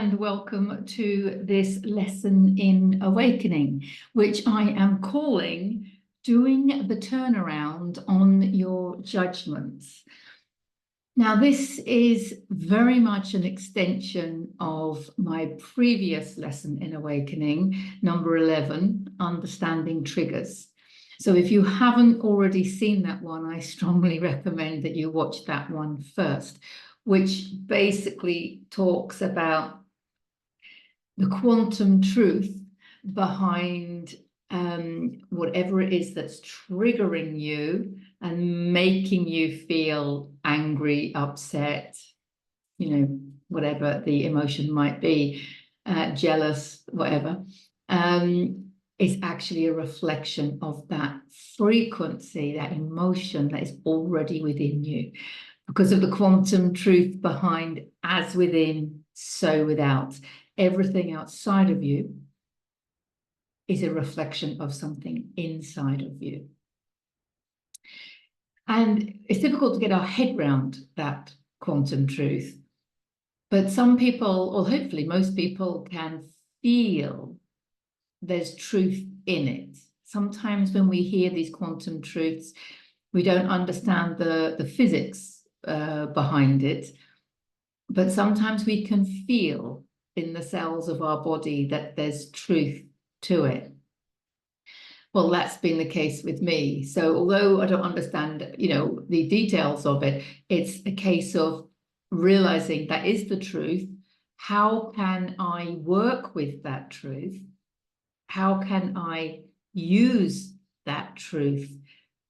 and welcome to this lesson in awakening, which I am calling Doing the Turnaround on Your Judgments. Now, this is very much an extension of my previous lesson in awakening, number 11, Understanding Triggers. So if you haven't already seen that one, I strongly recommend that you watch that one first, which basically talks about the quantum truth behind whatever it is that's triggering you and making you feel angry, upset, whatever the emotion might be, jealous, whatever, is actually a reflection of that frequency, that emotion that is already within you. Because of the quantum truth behind as within, so without. Everything outside of you is a reflection of something inside of you. And it's difficult to get our head around that quantum truth. But some people, or hopefully most people, can feel there's truth in it. Sometimes when we hear these quantum truths, we don't understand the physics behind it, but sometimes we can feel in the cells of our body that there's truth to it. Well, that's been the case with me. So although I don't understand, the details of it, it's a case of realizing that is the truth. How can I work with that truth? How can I use that truth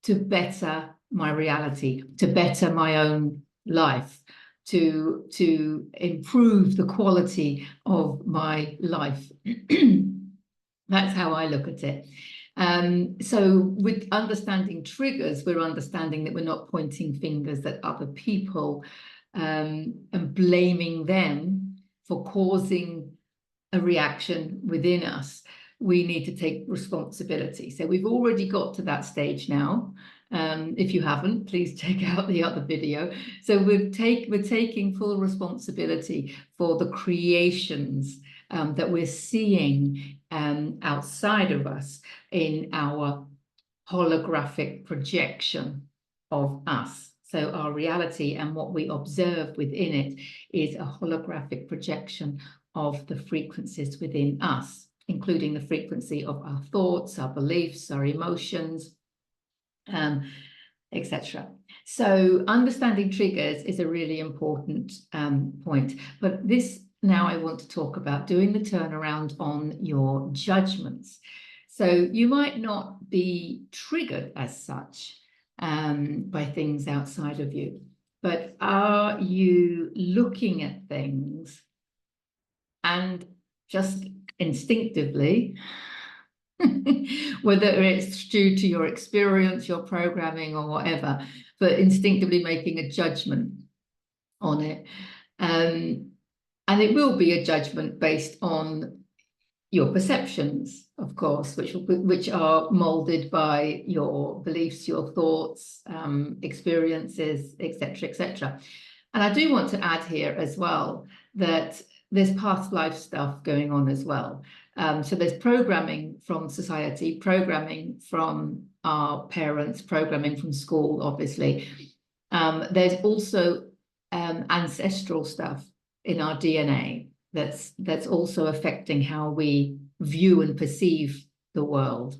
to better my reality, to better my own life, to improve the quality of my life? That's how I look at it. So with understanding triggers, we're understanding that we're not pointing fingers at other people and blaming them for causing a reaction within us. We need to take responsibility. So we've already got to that stage now. If you haven't, please check out the other video. So we're taking full responsibility for the creations that we're seeing outside of us in our holographic projection of us. So our reality and what we observe within it is a holographic projection of the frequencies within us, including the frequency of our thoughts, our beliefs, our emotions, etc. So understanding triggers is a really important point. But this now I want to talk about doing the turnaround on your judgments. So you might not be triggered as such by things outside of you, but are you looking at things and just instinctively, whether it's due to your experience, your programming, or whatever, but instinctively making a judgment on it. And it will be a judgment based on your perceptions, of course, which are molded by your beliefs, your thoughts, experiences, etc., etc. And I do want to add here as well that there's past life stuff going on as well. So there's programming from society, programming from our parents, programming from school, obviously. There's also ancestral stuff in our DNA that's also affecting how we view and perceive the world.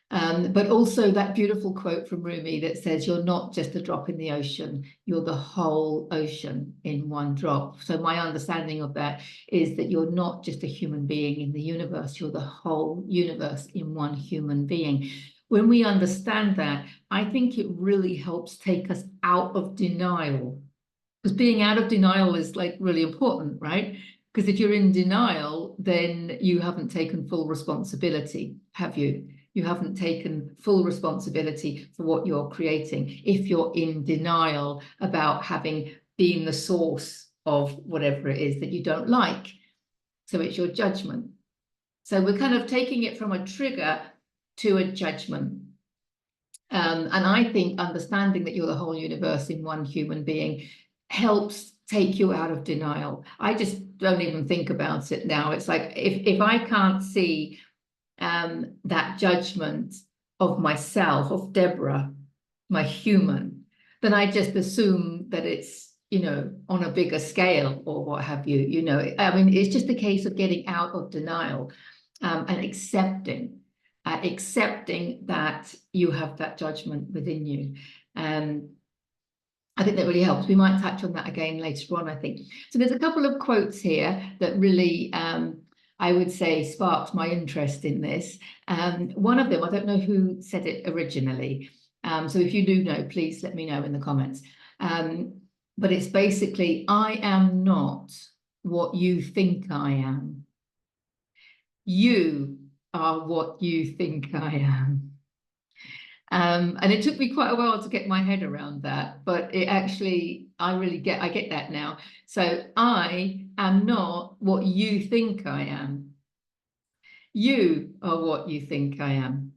But also that beautiful quote from Rumi that says, you're not just a drop in the ocean, you're the whole ocean in one drop. So my understanding of that is that you're not just a human being in the universe, you're the whole universe in one human being. When we understand that, I think it really helps take us out of denial. Because being out of denial is like really important, right? Because if you're in denial, then you haven't taken full responsibility, have you? You haven't taken full responsibility for what you're creating if you're in denial about having been the source of whatever it is that you don't like. So it's your judgment. So we're kind of taking it from a trigger to a judgment. And I think understanding that you're the whole universe in one human being helps take you out of denial. I just don't even think about it now. It's like if I can't see that judgment of myself, of Deborah, my human, then I just assume that it's, you know, on a bigger scale or what have you, you know. I mean, it's just a case of getting out of denial and accepting that you have that judgment within you. I think that really helps. We might touch on that again later on, I think. So there's a couple of quotes here that really, I would say, sparked my interest in this. One of them, I don't know who said it originally. So if you do know, please let me know in the comments. But it's basically, I am not what you think I am. You are what you think I am. And it took me quite a while to get my head around that, but it actually, I get that now. So I am not what you think I am. You are what you think I am.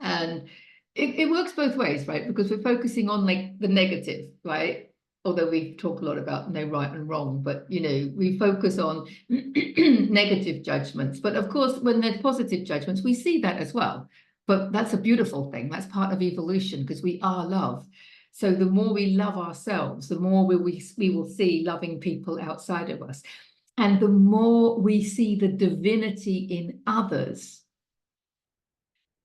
And it works both ways, right? Because we're focusing on like the negative, right? Although we talk a lot about no right and wrong, but you know, we focus on negative judgments. But of course, when there's positive judgments, we see that as well. But that's a beautiful thing. That's part of evolution because we are love. So the more we love ourselves, the more we will see loving people outside of us. And the more we see the divinity in others,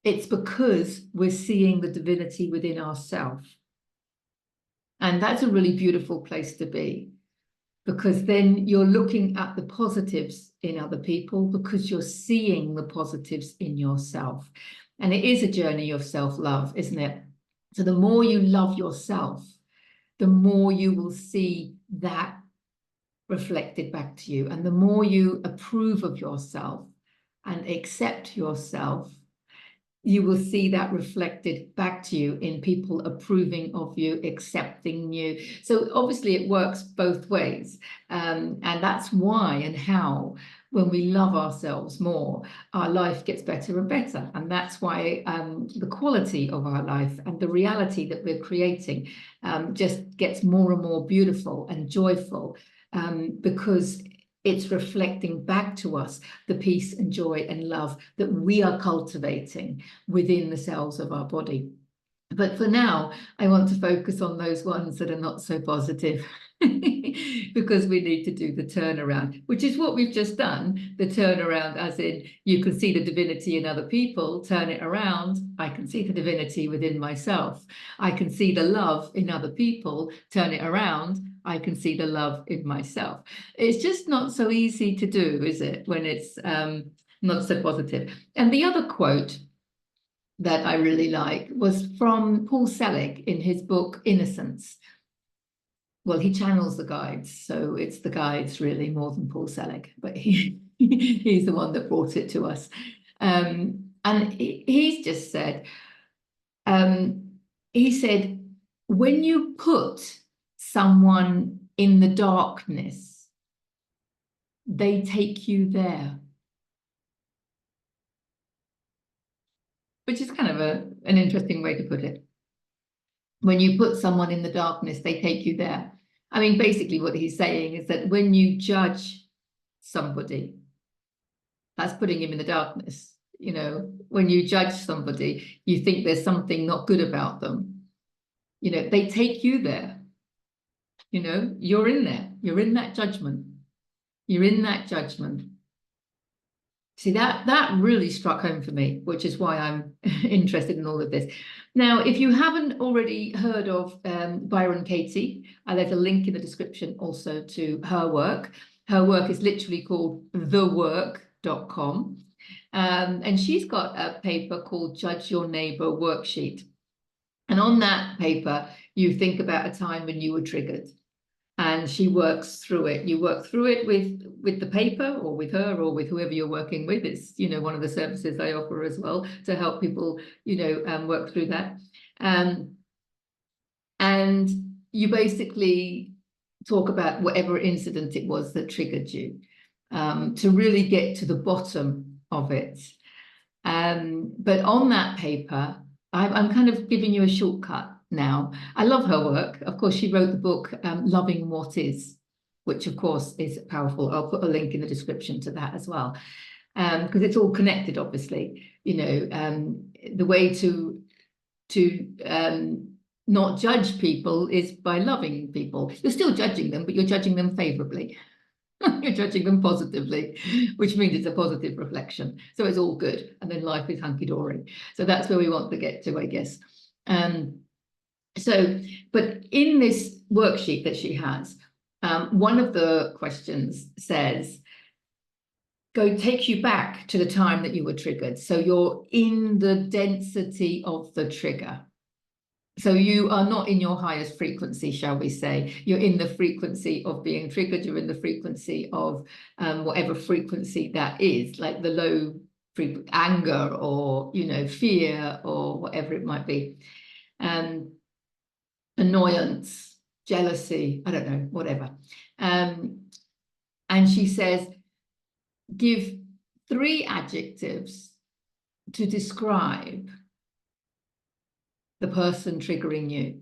it's because we're seeing the divinity within ourselves. And that's a really beautiful place to be, because then you're looking at the positives in other people because you're seeing the positives in yourself. And it is a journey of self-love, isn't it? So the more you love yourself, the more you will see that reflected back to you. And the more you approve of yourself and accept yourself, you will see that reflected back to you in people approving of you, accepting you. So obviously it works both ways. And that's why and how, when we love ourselves more, our life gets better and better. And that's why the quality of our life and the reality that we're creating just gets more and more beautiful and joyful, because it's reflecting back to us the peace and joy and love that we are cultivating within the cells of our body. But for now, I want to focus on those ones that are not so positive because we need to do the turnaround, which is what we've just done. The turnaround, as in you can see the divinity in other people, turn it around. I can see the divinity within myself. I can see the love in other people, turn it around. I can see the love in myself. It's just not so easy to do, is it, when it's not so positive? And the other quote that I really like was from Paul Selig in his book, Innocence. Well, he channels the guides, so it's the guides really more than Paul Selig, but he's the one that brought it to us. And he's just said, he said, when you put someone in the darkness, they take you there. Which is kind of an interesting way to put it. When you put someone in the darkness, they take you there. I mean, basically what he's saying is that when you judge somebody, that's putting him in the darkness. You know, when you judge somebody, you think there's something not good about them. You know, they take you there. You know, you're in there. You're in that judgment. You're in that judgment. See, that really struck home for me, which is why I'm interested in all of this. Now, if you haven't already heard of Byron Katie, there's a link in the description also to her work. Her work is literally called thework.com. And she's got a paper called Judge Your Neighbor Worksheet. And on that paper, you think about a time when you were triggered. And she works through it. You work through it with the paper or with her or with whoever you're working with. It's, you know, one of the services I offer as well to help people, you know, work through that. And you basically talk about whatever incident it was that triggered you, to really get to the bottom of it. But on that paper, I'm kind of giving you a shortcut now. I love her work. Of course, she wrote the book Loving What Is, which of course is powerful. I'll put a link in the description to that as well, because it's all connected, obviously. The way to not judge people is by loving people. You're still judging them, but you're judging them favorably. You're judging them positively, which means it's a positive reflection. So it's all good. And then life is hunky-dory. So that's where we want to get to, I guess. But in this worksheet that she has, one of the questions says, takes you back to the time that you were triggered. So you're in the density of the trigger. So you are not in your highest frequency, shall we say. You're in the frequency of being triggered. You're in the frequency of whatever frequency that is, like the low anger or, fear or whatever it might be. Annoyance, jealousy, I don't know, whatever. And she says, give 3 adjectives to describe the person triggering you.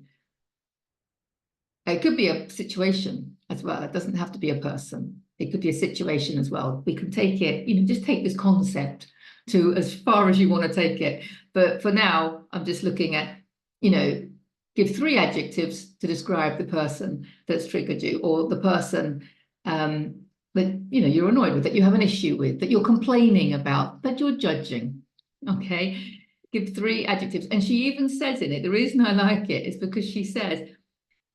It could be a situation as well. It doesn't have to be a person. It could be a situation as well. We can take it, just take this concept to as far as you want to take it. But for now, I'm just looking at, give 3 adjectives to describe the person that's triggered you, or the person that, you're annoyed with, that you have an issue with, that you're complaining about, that you're judging. Okay. Give 3 adjectives. And she even says in it, the reason I like it is because she says,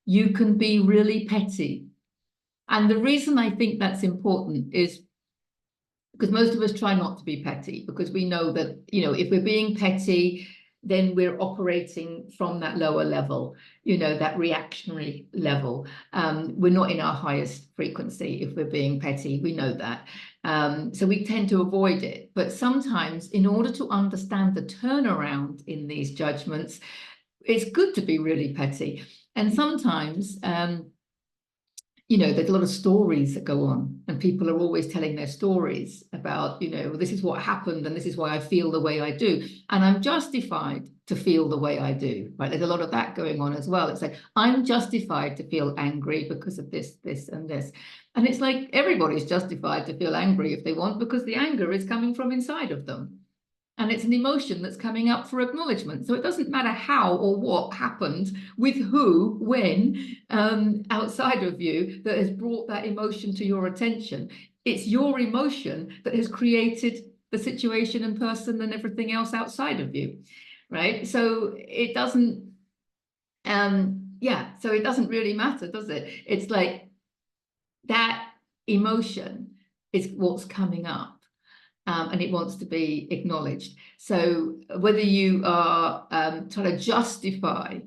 you can be really petty. And the reason I think that's important is because most of us try not to be petty, because we know that, if we're being petty, then we're operating from that lower level, that reactionary level. We're not in our highest frequency if we're being petty. We know that. So we tend to avoid it. But sometimes, in order to understand the turnaround in these judgments, it's good to be really petty. And sometimes, there's a lot of stories that go on, and people are always telling their stories about, this is what happened and this is why I feel the way I do. And I'm justified to feel the way I do, right? There's a lot of that going on as well. It's like, I'm justified to feel angry because of this, this, and this. And it's like, everybody's justified to feel angry if they want, because the anger is coming from inside of them. And it's an emotion that's coming up for acknowledgement. So it doesn't matter how or what happened with who, when, outside of you that has brought that emotion to your attention. It's your emotion that has created the situation and person and everything else outside of you, right? So it doesn't, so it doesn't really matter, does it? It's like that emotion is what's coming up. And it wants to be acknowledged. So whether you are trying to justify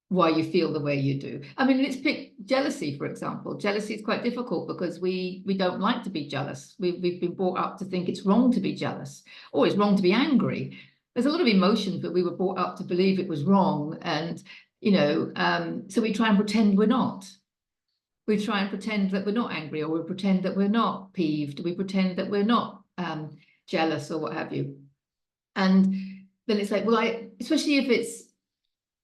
why you feel the way you do. I mean, let's pick jealousy, for example. Jealousy is quite difficult because we don't like to be jealous. We've been brought up to think it's wrong to be jealous, or it's wrong to be angry. There's a lot of emotions, but we were brought up to believe it was wrong. And, so we try and pretend we're not. We try and pretend that we're not angry, or we pretend that we're not peeved. We pretend that we're not jealous or what have you. And then it's like, well, especially if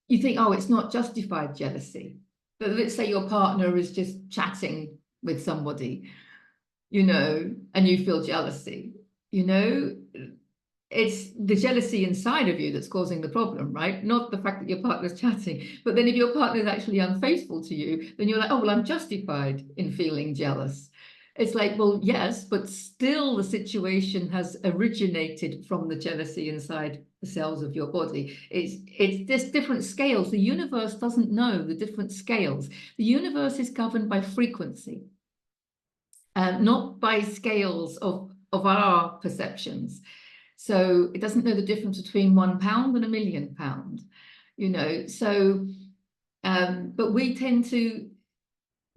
you think, oh, it's not justified jealousy. But let's say your partner is just chatting with somebody, and you feel jealousy, it's the jealousy inside of you that's causing the problem, right? Not the fact that your partner's chatting. But then if your partner is actually unfaithful to you, then you're like, oh, well, I'm justified in feeling jealous. It's like, well, yes, but still the situation has originated from the jealousy inside the cells of your body. It's just different scales. The universe doesn't know the different scales. The universe is governed by frequency, not by scales of our perceptions. So it doesn't know the difference between £1 and £1 million, So, but we tend to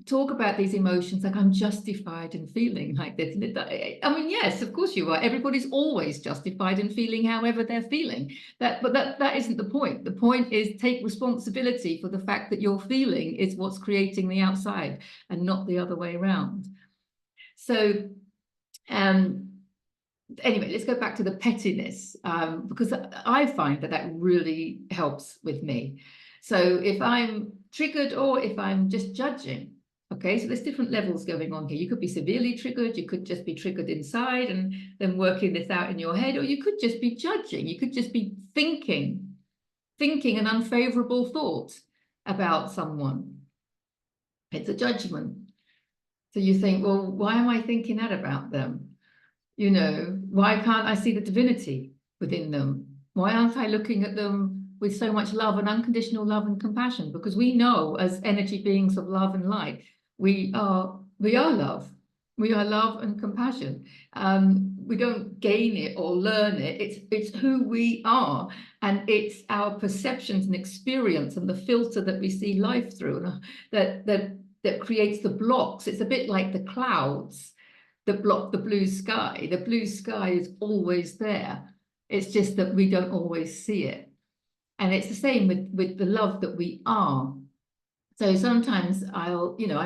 talk about these emotions like, I'm justified in feeling like this. I mean, yes, of course you are. Everybody's always justified in feeling however they're feeling. But that isn't the point. The point is, take responsibility for the fact that your feeling is what's creating the outside and not the other way around. So, anyway, let's go back to the pettiness, because I find that really helps with me. So if I'm triggered or if I'm just judging, okay, so there's different levels going on here. You could be severely triggered, you could just be triggered inside and then working this out in your head, or you could just be judging, you could just be thinking an unfavorable thought about someone. It's a judgment. So you think, well, why am I thinking that about them? You know, why can't I see the divinity within them? Why aren't I looking at them with so much love and unconditional love and compassion? Because we know as energy beings of love and light, we are love. We are love and compassion. We don't gain it or learn it. It's who we are, and it's our perceptions and experience and the filter that we see life through, and that creates the blocks. It's a bit like the clouds that block the blue sky. The blue sky is always there. It's just that we don't always see it. And it's the same with the love that we are. So sometimes I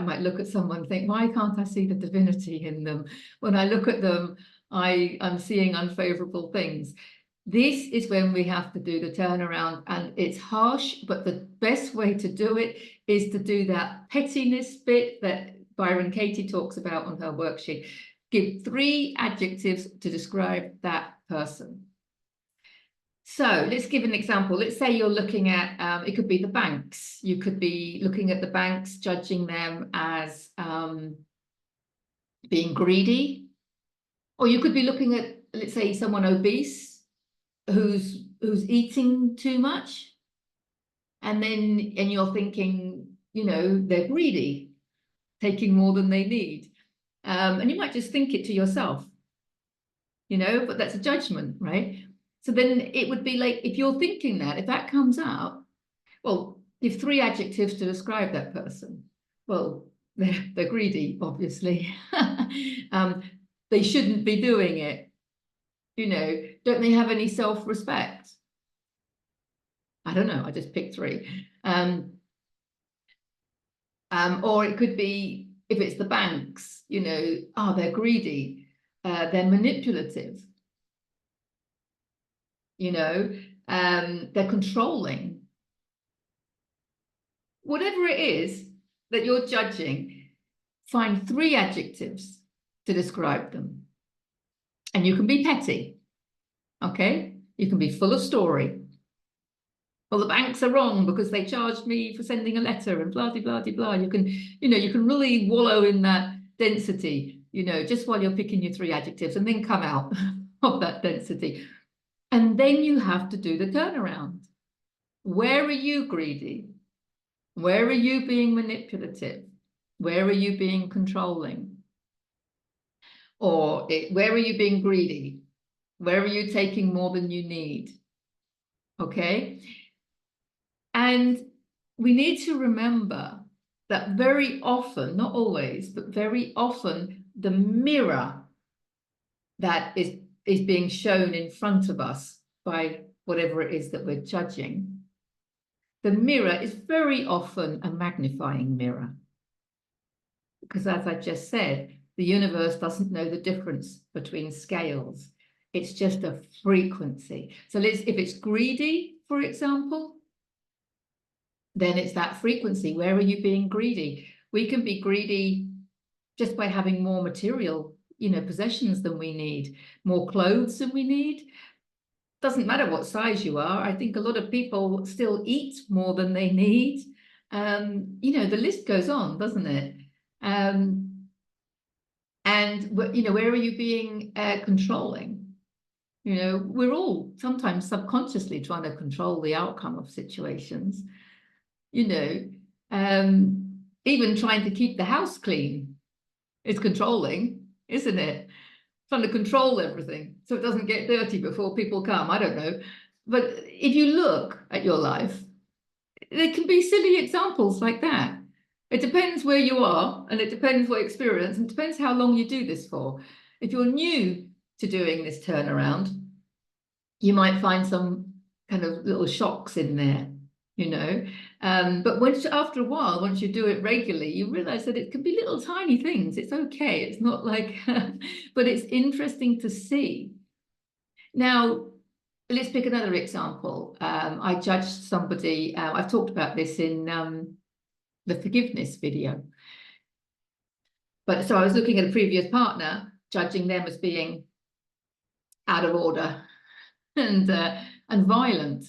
might look at someone and think, why can't I see the divinity in them? When I look at them, I'm seeing unfavorable things. This is when we have to do the turnaround, and it's harsh, but the best way to do it is to do that pettiness bit that Byron Katie talks about on her worksheet. Give 3 adjectives to describe that person. So let's give an example. Let's say you're looking at, it could be the banks. You could be looking at the banks, judging them as being greedy. Or you could be looking at, let's say, someone obese who's eating too much. And you're thinking, they're greedy, taking more than they need. And you might just think it to yourself, but that's a judgment, right? So then it would be like, if you're thinking that, if that comes out, well, give 3 adjectives to describe that person. Well, they're greedy, obviously. They shouldn't be doing it. Don't they have any self-respect? I don't know, I just picked 3. Or it could be, if it's the banks, they're greedy, they're manipulative. They're controlling. Whatever it is that you're judging, find 3 adjectives to describe them. And you can be petty, okay? You can be full of story. Well, the banks are wrong because they charged me for sending a letter and blah, blah, blah, blah. You can really wallow in that density, just while you're picking your 3 adjectives, and then come out of that density. And then you have to do the turnaround. Where are you greedy? Where are you being manipulative? Where are you being controlling? Or where are you being greedy? Where are you taking more than you need? Okay? And we need to remember that very often, not always, but very often, the mirror that is being shown in front of us by whatever it is that we're judging, the mirror is very often a magnifying mirror. Because as I just said, the universe doesn't know the difference between scales. It's just a frequency. So if it's greedy, for example, then it's that frequency. Where are you being greedy? We can be greedy just by having more material, possessions than we need, more clothes than we need. Doesn't matter what size you are. I think a lot of people still eat more than they need. The list goes on, doesn't it? And where are you being controlling? We're all sometimes subconsciously trying to control the outcome of situations. Even trying to keep the house clean is controlling, isn't it? Trying to control everything so it doesn't get dirty before people come. I don't know. But if you look at your life, there can be silly examples like that. It depends where you are, and it depends what experience, and it depends how long you do this for. If you're new to doing this turnaround, you might find some kind of little shocks in there, but after a while, once you do it regularly, you realize that it can be little tiny things. It's okay. It's not like, but it's interesting to see. Now, let's pick another example. I judged somebody. I've talked about this in the forgiveness video. But so I was looking at a previous partner, judging them as being out of order and violent.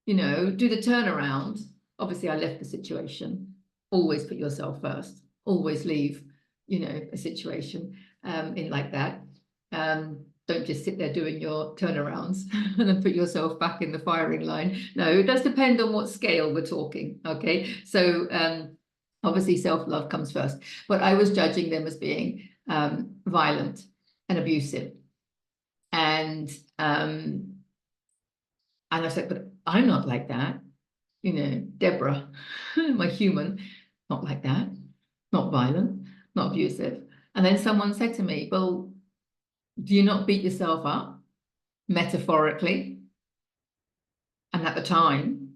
You know, do the turnaround. Obviously, I left the situation. Always put yourself first. Always leave, you know, a situation in like that. Don't just sit there doing your turnarounds and then put yourself back in the firing line. No, it does depend on what scale we're talking. Okay, so obviously self-love comes first. But I was judging them as being violent and abusive, and I said, but I'm not like that. You know, Deborah, my human, not like that, not violent, not abusive. And then someone said to me, well, do you not beat yourself up, metaphorically? And at the time,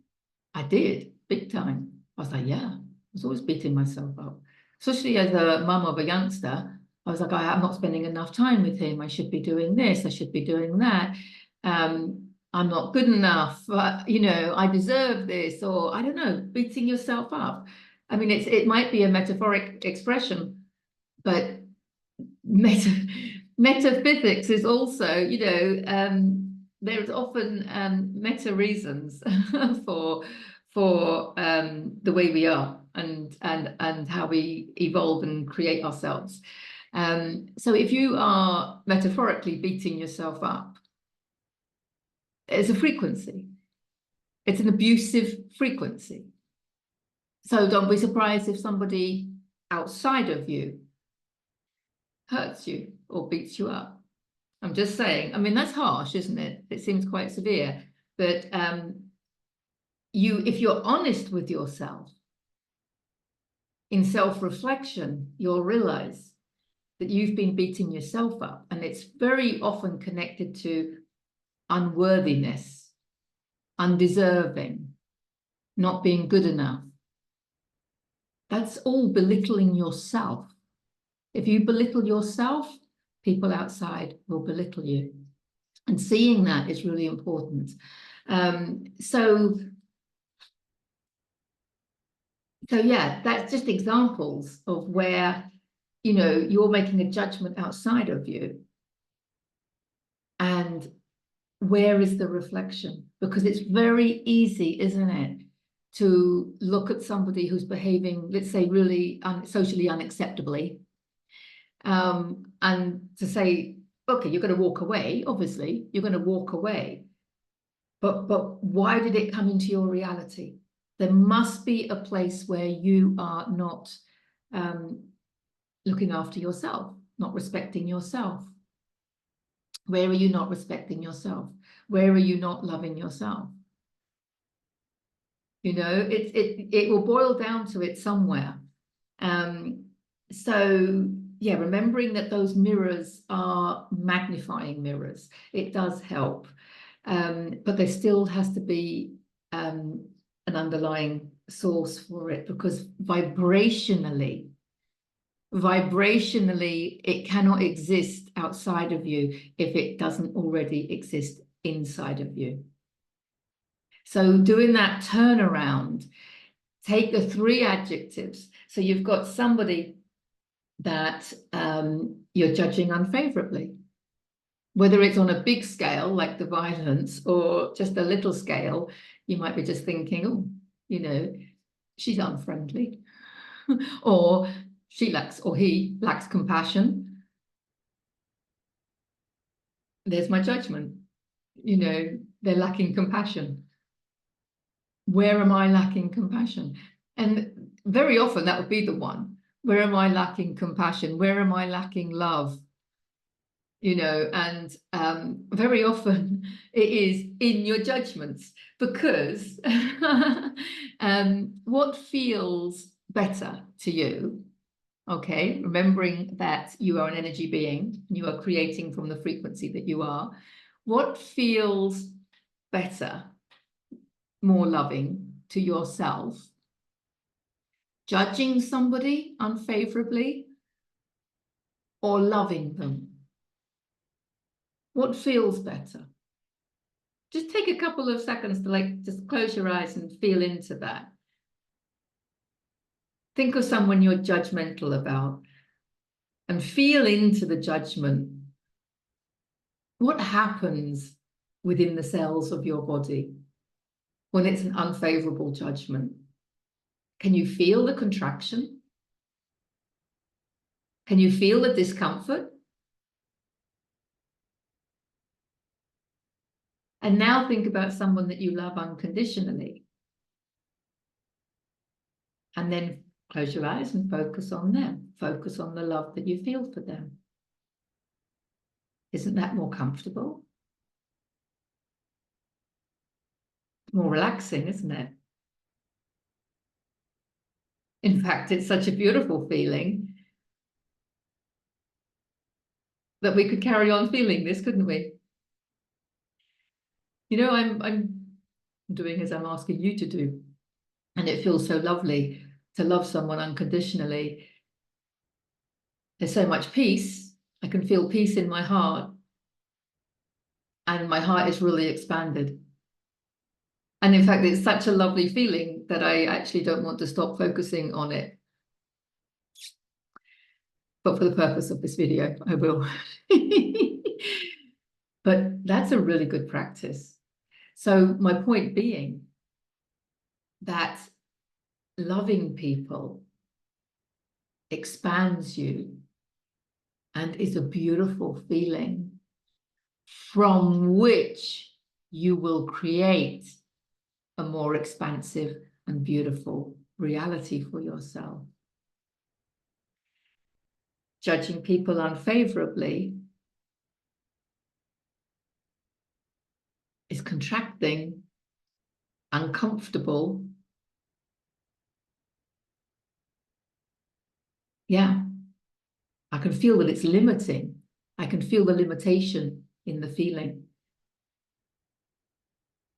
I did, big time. I was like, yeah, I was always beating myself up. Especially as a mum of a youngster, I was like, I'm not spending enough time with him. I should be doing this. I should be doing that. I'm not good enough. You know, I deserve this, or I don't know, beating yourself up. I mean, it might be a metaphoric expression, but metaphysics is also, you know, there's often meta reasons for the way we are and how we evolve and create ourselves. So if you are metaphorically beating yourself up, it's a frequency. It's an abusive frequency. So don't be surprised if somebody outside of you hurts you or beats you up. I'm just saying, I mean, that's harsh, isn't it? It seems quite severe. But if you're honest with yourself, in self-reflection, you'll realize that you've been beating yourself up. And it's very often connected to unworthiness, undeserving, not being good enough. That's all belittling yourself. If you belittle yourself, people outside will belittle you. And seeing that is really important. So yeah, that's just examples of where, you know, you're making a judgment outside of you. And where is the reflection? Because it's very easy, isn't it, to look at somebody who's behaving, let's say, really socially unacceptably, and to say, okay, you're going to walk away. Obviously, you're going to walk away. But why did it come into your reality? There must be a place where you are not looking after yourself, not respecting yourself. Where are you not respecting yourself? Where are you not loving yourself? You know, it will boil down to it somewhere. So yeah, remembering that those mirrors are magnifying mirrors, it does help. But there still has to be an underlying source for it, because vibrationally, it cannot exist outside of you if it doesn't already exist inside of you. So doing that turnaround, take the 3 adjectives. So you've got somebody that you're judging unfavorably, whether it's on a big scale like the violence or just a little scale. You might be just thinking, oh, you know, she's unfriendly, or she lacks, or he lacks compassion. There's my judgment. You know, they're lacking compassion. Where am I lacking compassion? And very often that would be the one. Where am I lacking compassion? Where am I lacking love? You know, and very often it is in your judgments, because what feels better to you, okay, remembering that you are an energy being, you are creating from the frequency that you are, what feels better, more loving to yourself? Judging somebody unfavorably or loving them? What feels better? Just take a couple of seconds to like just close your eyes and feel into that. Think of someone you're judgmental about and feel into the judgment. What happens within the cells of your body when it's an unfavorable judgment? Can you feel the contraction? Can you feel the discomfort? And now think about someone that you love unconditionally. And then close your eyes and focus on them. Focus on the love that you feel for them. Isn't that more comfortable? More relaxing, isn't it? In fact, it's such a beautiful feeling that we could carry on feeling this, couldn't we? You know, I'm doing as I'm asking you to do. And it feels so lovely to love someone unconditionally. There's so much peace. I can feel peace in my heart. And my heart is really expanded. And in fact, it's such a lovely feeling that I actually don't want to stop focusing on it. But for the purpose of this video, I will. But that's a really good practice. So my point being that loving people expands you and is a beautiful feeling from which you will create a more expansive and beautiful reality for yourself. Judging people unfavorably is contracting, uncomfortable. Yeah, I can feel that it's limiting. I can feel the limitation in the feeling.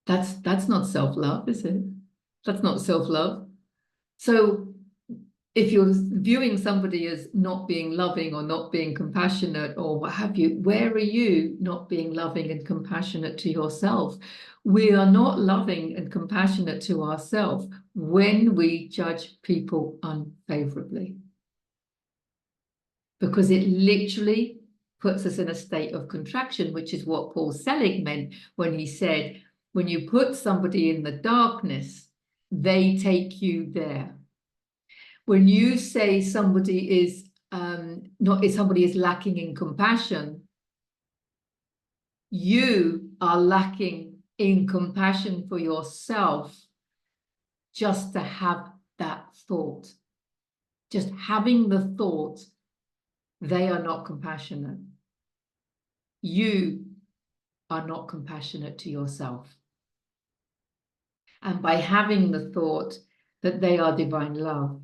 That's not self-love, is it? That's not self-love. So if you're viewing somebody as not being loving or not being compassionate or what have you, where are you not being loving and compassionate to yourself? We are not loving and compassionate to ourselves when we judge people unfavorably, because it literally puts us in a state of contraction, which is what Paul Selig meant when he said, when you put somebody in the darkness, they take you there. When you say somebody is somebody is lacking in compassion, you are lacking in compassion for yourself just to have that thought. Just having the thought, they are not compassionate. You are not compassionate to yourself. And by having the thought that they are divine love,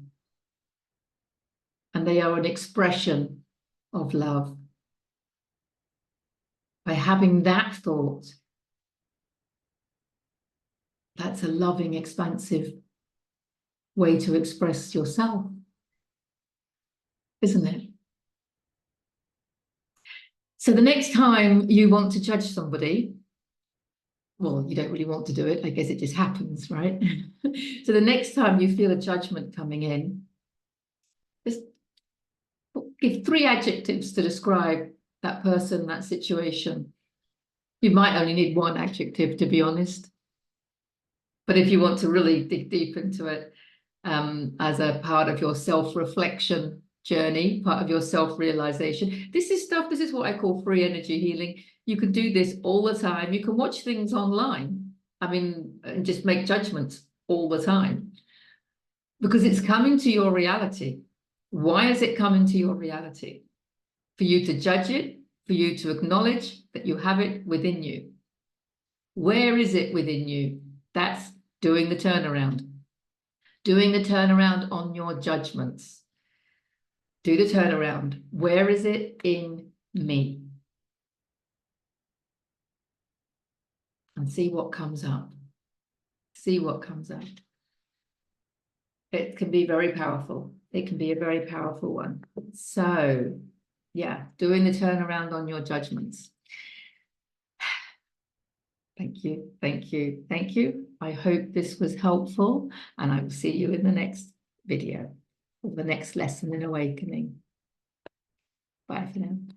and they are an expression of love, by having that thought, that's a loving, expansive way to express yourself, isn't it? So the next time you want to judge somebody, well, you don't really want to do it. I guess it just happens, right? So the next time you feel a judgment coming in, just give 3 adjectives to describe that person, that situation. You might only need 1 adjective, to be honest. But if you want to really dig deep into it as a part of your self-reflection journey, part of your self-realization, this is what I call free energy healing. You can do this all the time. You can watch things online. I mean, and just make judgments all the time because it's coming to your reality. Why is it coming to your reality? For you to judge it, for you to acknowledge that you have it within you. Where is it within you? That's doing the turnaround. Doing the turnaround on your judgments. Do the turnaround. Where is it in me? And see what comes up. See what comes up. It can be very powerful. It can be a very powerful one. So, yeah, doing the turnaround on your judgments. Thank you, thank you, thank you. I hope this was helpful, and I will see you in the next video, or the next lesson in awakening. Bye for now.